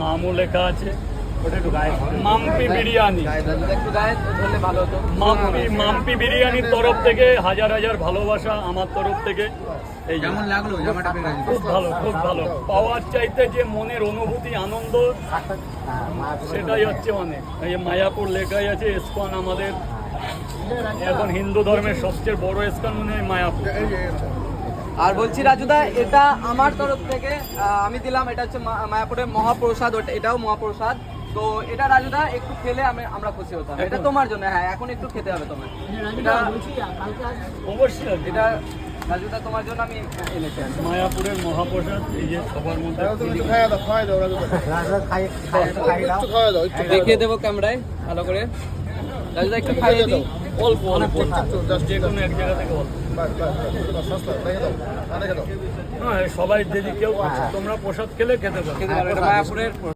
নামও লেখা আছে। মাম্পি বিরিয়ানি, মাম্পি বিরিয়ানির তরফ থেকে হাজার হাজার ভালোবাসা আমার তরফ থেকে। এই কেমন লাগলো জামাটা পেয়ে? খুব ভালো, খুব ভালো। পাওয়ার চাইতে যে মনের অনুভূতি, আনন্দ, সেটাই হচ্ছে অনেক। এই যে মায়াপুর লেখাই আছে, ইসকন আমাদের এখন হিন্দু ধর্মের সবচেয়ে বড় ইসকন মনে হয় মায়াপুর। আর বলছি রাজুদা, এটা আমার তরফ থেকে আমি দিলাম, এটা হচ্ছে মায়াপুরের মহাপ্রসাদ, এটাও মহাপ্রসাদ। তো এটা রাজুদা একটু খেলে আমরা খুশি হতাম। এটা তোমার জন্য, হ্যাঁ এখন একটু খেতে হবে তোমার। এটা অবশ্যই এটা রাজুদা তোমার জন্য আমি এনেছি মায়াপুরের মহাপ্রসাদ। এই যে সবার মধ্যে দেখিয়ে দেবো ক্যামেরায় ভালো করে। রাজুদা একটু খাইয়ে দিই, অল্প অল্প, যে কোনো এক জায়গা থেকে অল্প। হ্যাঁ, সবাই যদি কেউ তোমরা প্রসাদ খেলে খেতে পারো। এটা মায়াপুরের